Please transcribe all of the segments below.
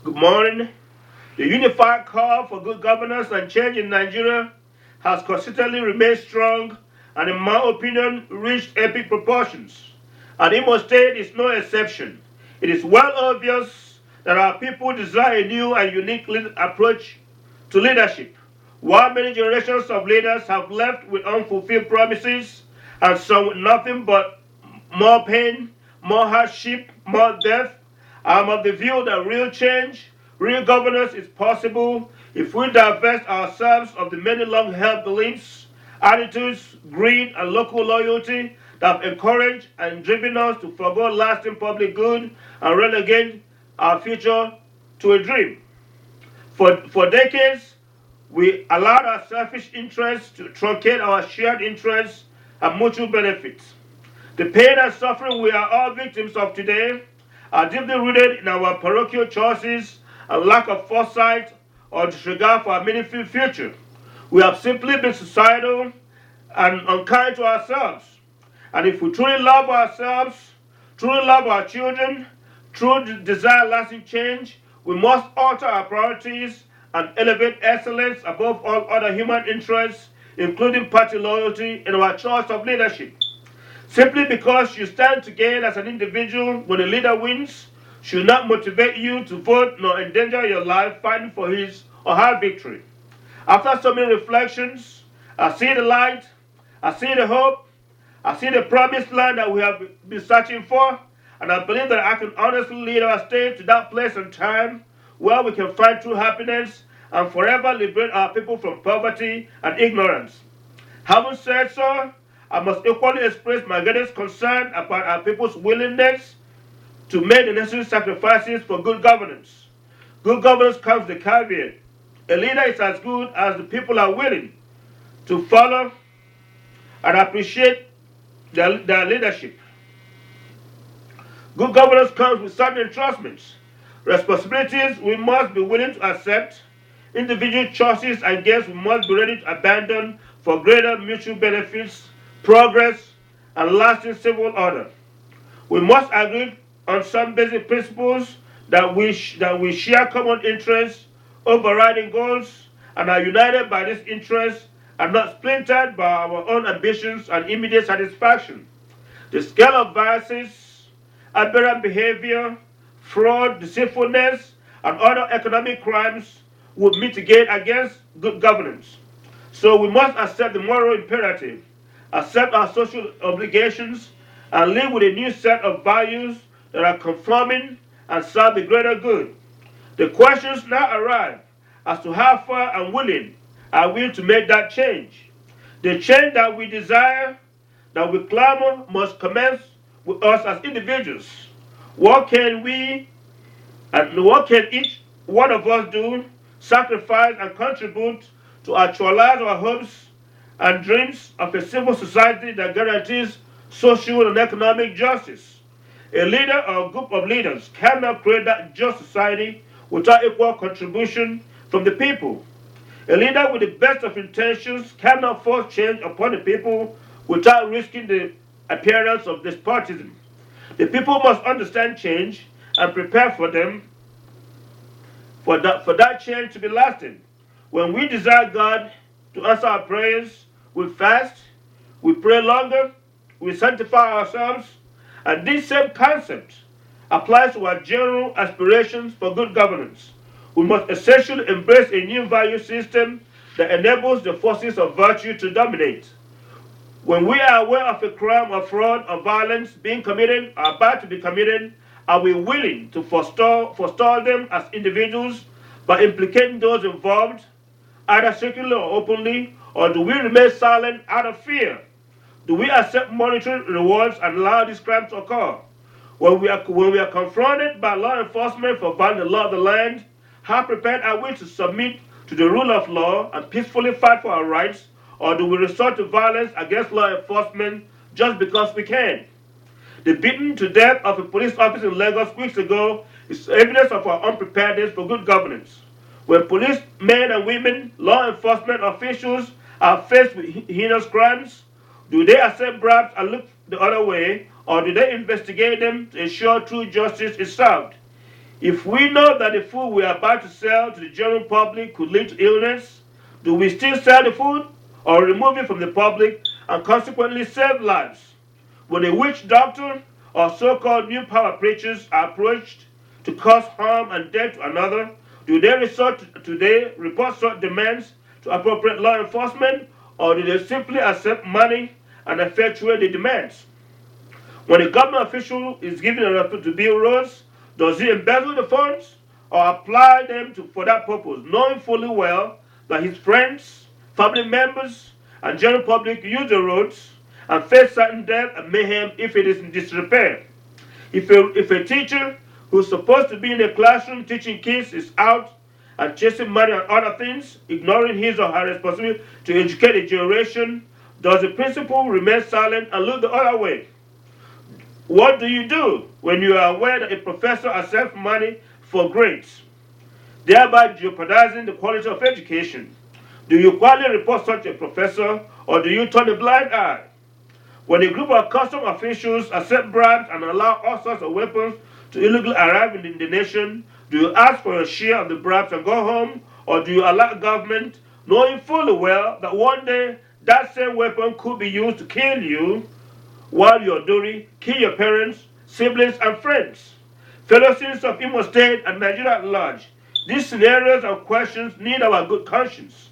Good morning. The unified call for good governance and change in Nigeria has consistently remained strong and, in my opinion, reached epic proportions. And Imo State is no exception. It is well obvious that our people desire a new and unique approach to leadership. While many generations of leaders have left with unfulfilled promises and some with nothing but more pain, more hardship, more death, I'm of the view that real change, real governance is possible if we divest ourselves of the many long held beliefs, attitudes, greed, and local loyalty that have encouraged and driven us to forego lasting public good and relegate our future to a dream. For decades, we allowed our selfish interests to truncate our shared interests and mutual benefits. The pain and suffering we are all victims of today are deeply rooted in our parochial choices and lack of foresight or disregard for our meaningful future. We have simply been suicidal and unkind to ourselves. And if we truly love ourselves, truly love our children, truly desire lasting change, we must alter our priorities and elevate excellence above all other human interests, including party loyalty, in our choice of leadership. Simply because you stand to gain as an individual when a leader wins should not motivate you to vote nor endanger your life fighting for his or her victory. After so many reflections, I see the light, I see the hope, I see the promised land that we have been searching for, and I believe that I can honestly lead our state to that place and time where we can find true happiness and forever liberate our people from poverty and ignorance. Having said so, I must equally express my greatest concern about our people's willingness to make the necessary sacrifices for good governance. Good governance comes with the caveat. A leader is as good as the people are willing to follow and appreciate their leadership. Good governance comes with certain entrustments, responsibilities we must be willing to accept, individual choices and gains we must be ready to abandon for greater mutual benefits, progress, and lasting civil order. We must agree on some basic principles that we share common interests, overriding goals, and are united by these interests and not splintered by our own ambitions and immediate satisfaction. The scale of vices, aberrant behavior, fraud, deceitfulness, and other economic crimes would mitigate against good governance. So we must accept the moral imperative, accept our social obligations, and live with a new set of values that are conforming and serve the greater good. The questions now arise as to how far and willing are we to make that change. The change that we desire, that we clamor, must commence with us as individuals. What can we and what can each one of us do, sacrifice, and contribute to actualize our hopes and dreams of a civil society that guarantees social and economic justice? A leader or a group of leaders cannot create that just society without equal contribution from the people. A leader with the best of intentions cannot force change upon the people without risking the appearance of despotism. The people must understand change and prepare for them for that change to be lasting. When we desire God to answer our prayers, we fast, we pray longer, we sanctify ourselves, and this same concept applies to our general aspirations for good governance. We must essentially embrace a new value system that enables the forces of virtue to dominate. When we are aware of a crime or fraud or violence being committed or about to be committed, are we willing to forestall them as individuals by implicating those involved, either secretly or openly, or do we remain silent out of fear? Do we accept monetary rewards and allow these crimes to occur? When we are confronted by law enforcement for violating the law of the land, how prepared are we to submit to the rule of law and peacefully fight for our rights, or do we resort to violence against law enforcement just because we can? The beating to death of a police officer in Lagos weeks ago is evidence of our unpreparedness for good governance. When police men and women, law enforcement officials are faced with heinous crimes, do they accept bribes and look the other way, or do they investigate them to ensure true justice is served? If we know that the food we are about to sell to the general public could lead to illness, do we still sell the food or remove it from the public and consequently save lives? When a witch doctor or so-called new power preachers are approached to cause harm and death to another, do they report such demands to appropriate law enforcement, or do they simply accept money and effectuate the demands? When a government official is given a report to build roads, does he embezzle the funds or apply them for that purpose, knowing fully well that his friends, family members, and general public use the roads and face certain death and mayhem if it is in disrepair? If a teacher who's supposed to be in a classroom teaching kids is out and chasing money and other things, ignoring his or her responsibility to educate a generation, does the principal remain silent and look the other way? What do you do when you are aware that a professor accepts money for grades, thereby jeopardizing the quality of education? Do you quietly report such a professor, or do you turn a blind eye? When a group of custom officials accept bribes and allow all sorts of weapons to illegally arrive in the nation, do you ask for your share of the bribes and go home, or do you allow government, knowing fully well that one day that same weapon could be used to kill you while you're doing, kill your parents, siblings, and friends? Fellow citizens of Imo State and Nigeria at large, these scenarios and questions need our good conscience,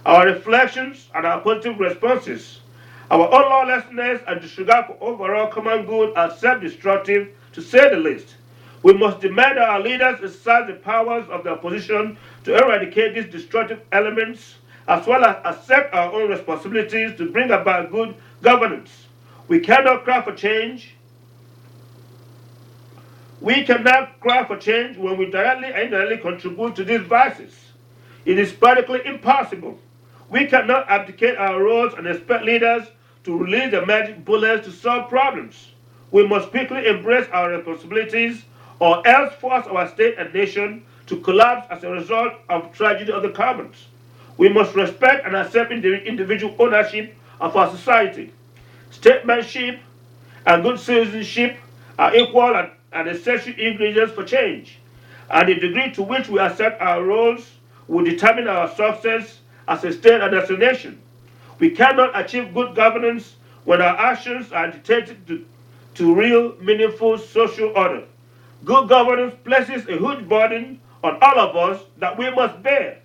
our reflections, and our positive responses. Our own lawlessness and disregard for overall common good are self-destructive, to say the least. We must demand that our leaders exercise the powers of the opposition to eradicate these destructive elements, as well as accept our own responsibilities to bring about good governance. We cannot cry for change. We cannot cry for change when we directly and indirectly contribute to these vices. It is practically impossible. We cannot abdicate our roles and expect leaders to release the magic bullets to solve problems. We must quickly embrace our responsibilities, or else force our state and nation to collapse as a result of tragedy of the commons. We must respect and accept individual ownership of our society. Statesmanship and good citizenship are equal and essential ingredients for change, and the degree to which we accept our roles will determine our success as a state and as a nation. We cannot achieve good governance when our actions are dictated to real, meaningful social order. Good governance places a huge burden on all of us that we must bear.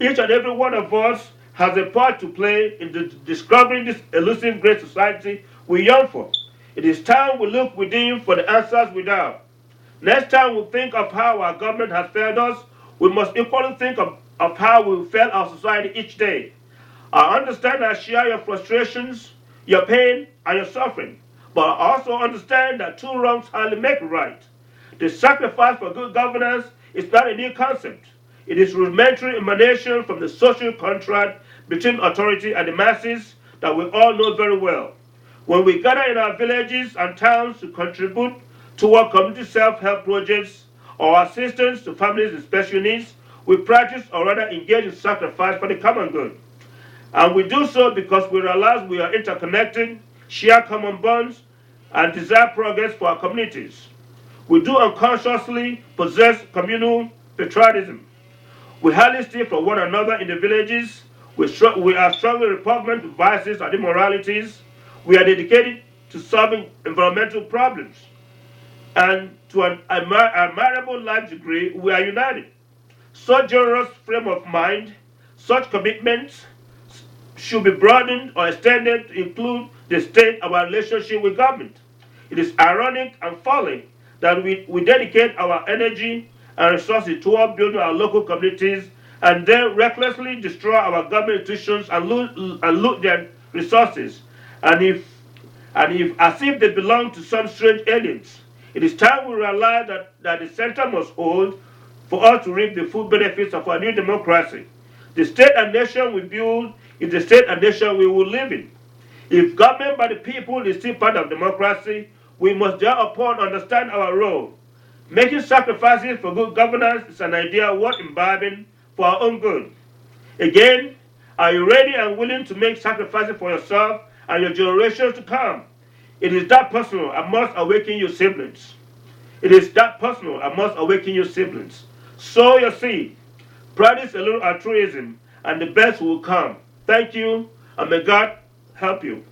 Each and every one of us has a part to play in discovering this elusive great society we yearn for. It is time we look within for the answers without. Next time we think of how our government has failed us, we must equally think of how we fail our society each day. I understand and share your frustrations, your pain, and your suffering, but I also understand that two wrongs hardly make a right. The sacrifice for good governance is not a new concept. It is rudimentary emanation from the social contract between authority and the masses that we all know very well. When we gather in our villages and towns to contribute toward community self-help projects or assistance to families in special needs, we practice or rather engage in sacrifice for the common good. And we do so because we realize we are interconnected, share common bonds, and desire progress for our communities. We do unconsciously possess communal patriotism. We hardly steal from one another in the villages. We are strongly repugnant to vices and immoralities. We are dedicated to solving environmental problems. And to an admirable large degree, we are united. Such generous frame of mind, such commitments should be broadened or extended to include the state of our relationship with government. It is ironic and folly that we dedicate our energy and resources toward building our local communities and then recklessly destroy our government institutions and loot their resources, and as if they belong to some strange aliens. It is time we realize that the center must hold for us to reap the full benefits of our new democracy. The state and nation we build is the state and nation we will live in. If government by the people is still part of democracy, we must thereupon understand our role. Making sacrifices for good governance is an idea worth imbibing for our own good. Again, are you ready and willing to make sacrifices for yourself and your generations to come? It is that personal and must awaken your siblings. It is that personal and must awaken your siblings. Sow your seed. Practice a little altruism, and the best will come. Thank you, and may God help you.